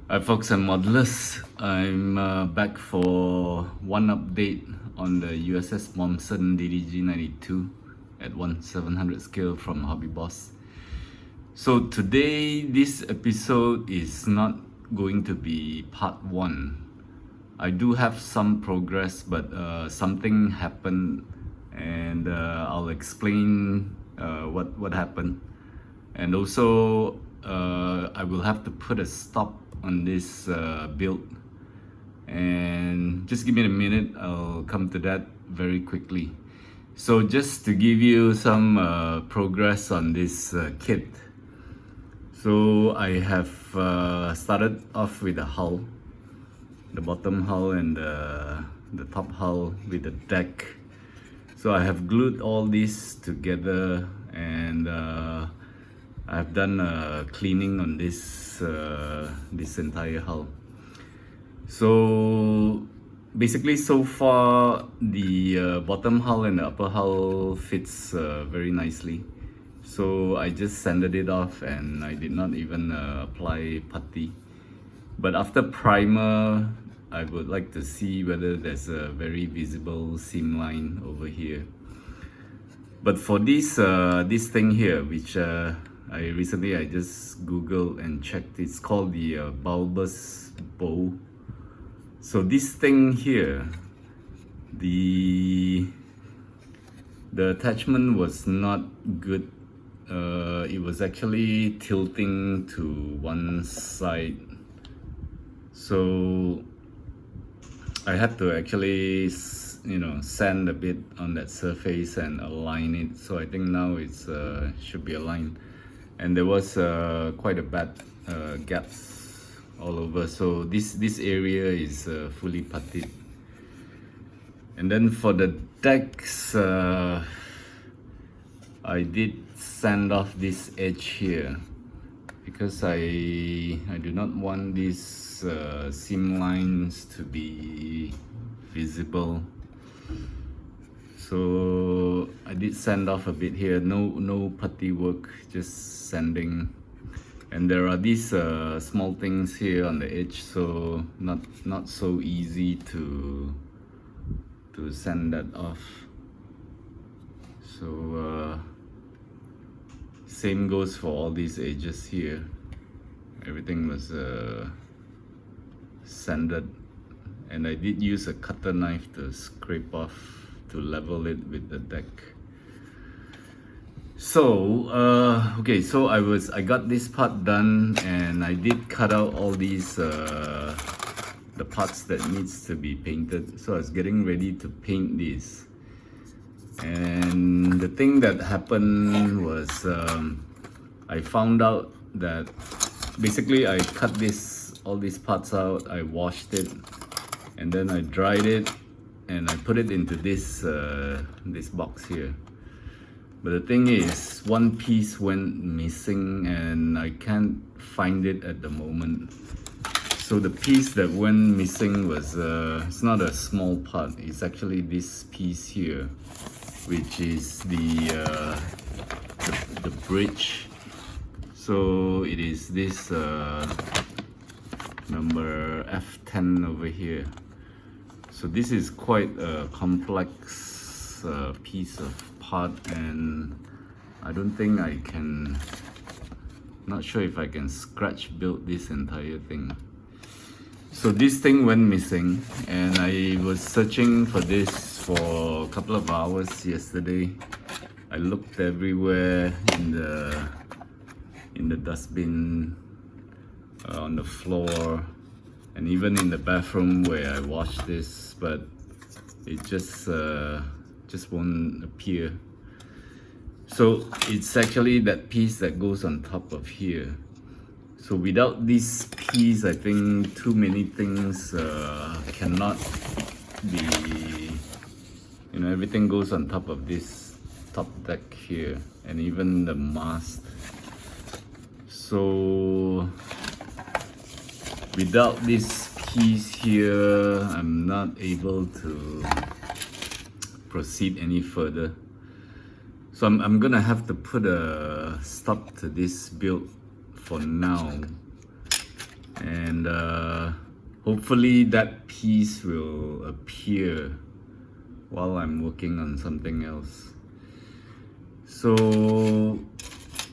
Hi folks and modelers, I'm back for one update on the USS Momson DDG-92 at 1/700 scale from Hobbyboss. So today, this episode is not going to be part 1. I do have some progress, but something happened and I'll explain what happened. And also, I will have to put a stop on this build, and just give me a minute, I'll come to that very quickly. So just to give you some progress on this kit. So I have started off with the hull, the bottom hull and the top hull with the deck. So I have glued all these together, and I've done cleaning on this entire hull. So basically, so far the bottom hull and the upper hull fits very nicely. So I just sanded it off, and I did not even apply putty. But after primer, I would like to see whether there's a very visible seam line over here. But for this thing here, which I just googled and checked, it's called the bulbous bow. So this thing here, the attachment was not good. It was actually tilting to one side, so I had to actually sand a bit on that surface and align it. So I think now it's should be aligned, and there was quite a bad gaps all over. So this area is fully puttied. And then for the decks, I did sand off this edge here because I do not want these seam lines to be visible. So I did sand off a bit here. No putty work, just sanding. And there are these small things here on the edge, so not so easy to sand that off. So same goes for all these edges here. Everything was sanded, and I did use a cutter knife to scrape off to level it with the deck. So okay, so I got this part done, and I did cut out all these the parts that needs to be painted. So I was getting ready to paint these, and the thing that happened was I found out that basically I cut all these parts out, I washed it, and then I dried it, and I put it into this box here. But the thing is, one piece went missing, and I can't find it at the moment. So the piece that went missing was it's not a small part. It's actually this piece here, which is the bridge. So it is this number F10 over here. So this is quite a complex piece of part, and I don't think I can, not sure if I can scratch build this entire thing. So this thing went missing, and I was searching for this for a couple of hours yesterday. I looked everywhere in the dustbin, on the floor, and even in the bathroom where I washed this, but it just won't appear. So it's actually that piece that goes on top of here. So without this piece, I think too many things cannot be, everything goes on top of this top deck here, and even the mast. So without this piece here, I'm not able to proceed any further. So I'm gonna have to put a stop to this build for now, and hopefully that piece will appear while I'm working on something else. So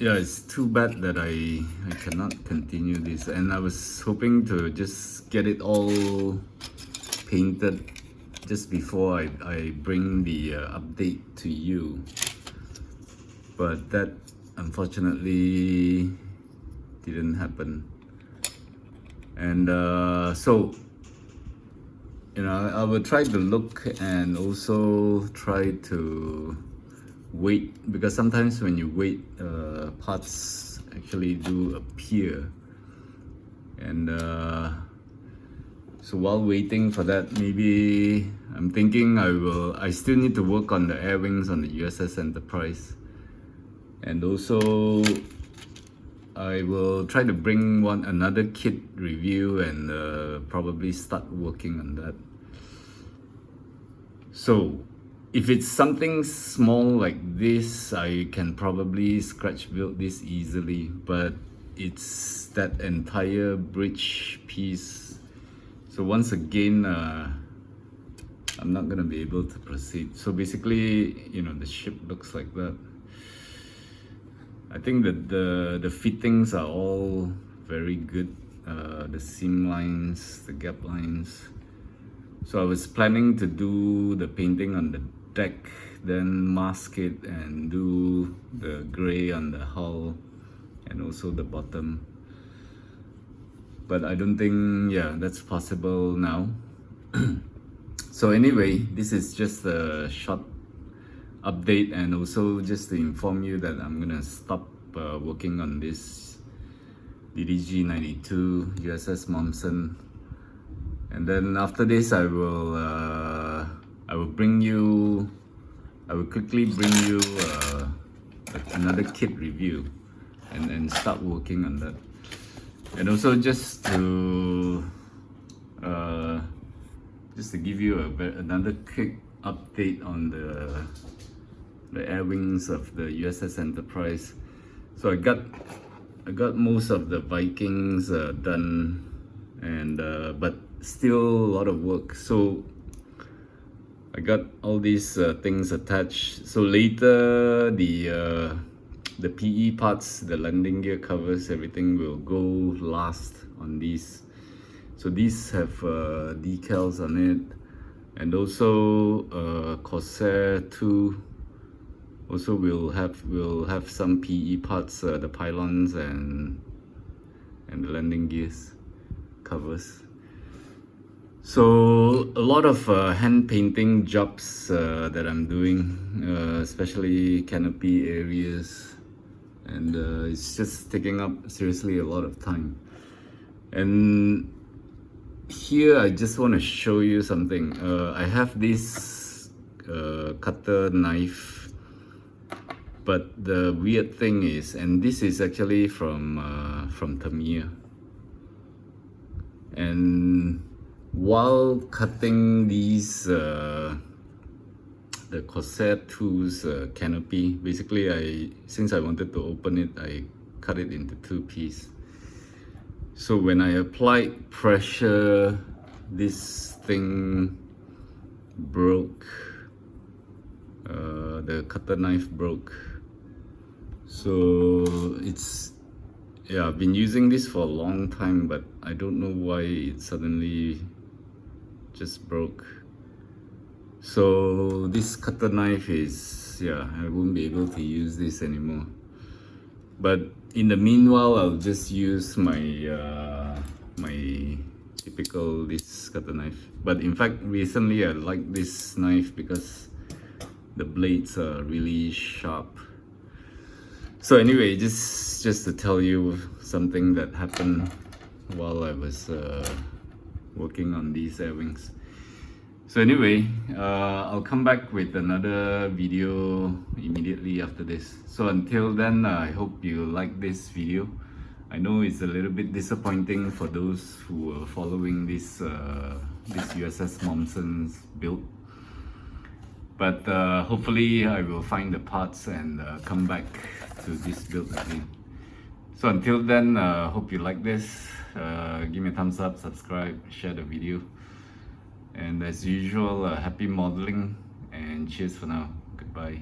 yeah, it's too bad that I cannot continue this, and I was hoping to just get it all painted just before I bring the update to you, but that unfortunately didn't happen. And so you know, I will try to look and also try to wait, because sometimes when you wait, parts actually do appear. And so while waiting for that, maybe I'm thinking I still need to work on the air wings on the USS Enterprise, and also I will try to bring another kit review and probably start working on that. So if it's something small like this, I can probably scratch build this easily, but it's that entire bridge piece. So once again, I'm not gonna be able to proceed. So basically, you know, the ship looks like that. I think that the fittings are all very good. The seam lines, the gap lines. So I was planning to do the painting on the deck, then mask it and do the gray on the hull and also the bottom. But I don't think, yeah, that's possible now. So anyway, this is just a short update, and also just to inform you that I'm gonna stop working on this DDG-92 USS Momson, and then after this I will quickly bring you another kit review and start working on that. And also just to give you another quick update on the air wings of the USS Enterprise. So I got most of the Vikings done, and but still a lot of work. So I got all these things attached. So later the PE parts, the landing gear covers, everything will go last on these. So these have decals on it, and also Corsair 2 also will have some PE parts, the pylons and the landing gears covers. So a lot of hand painting jobs that I'm doing, especially canopy areas, and it's just taking up seriously a lot of time. And here I just want to show you something. I have this cutter knife, but the weird thing is, and this is actually from Tamiya, and while cutting these the Corsair 2's canopy, basically since I wanted to open it, I cut it into two pieces. So when I applied pressure, this thing broke. The cutter knife broke. So yeah, I've been using this for a long time, but I don't know why it suddenly just broke. So this cutter knife is, yeah, I won't be able to use this anymore. But in the meanwhile, I'll just use my my typical this cutter knife. But in fact, recently I like this knife because the blades are really sharp. So anyway, just to tell you something that happened while I was working on these air wings. So anyway, I'll come back with another video immediately after this. So until then, I hope you like this video. I know it's a little bit disappointing for those who are following this USS Momson's build. But hopefully I will find the parts and come back to this build again. So until then, hope you like this. Give me a thumbs up, subscribe, share the video. And as usual, happy modeling and cheers for now. Goodbye.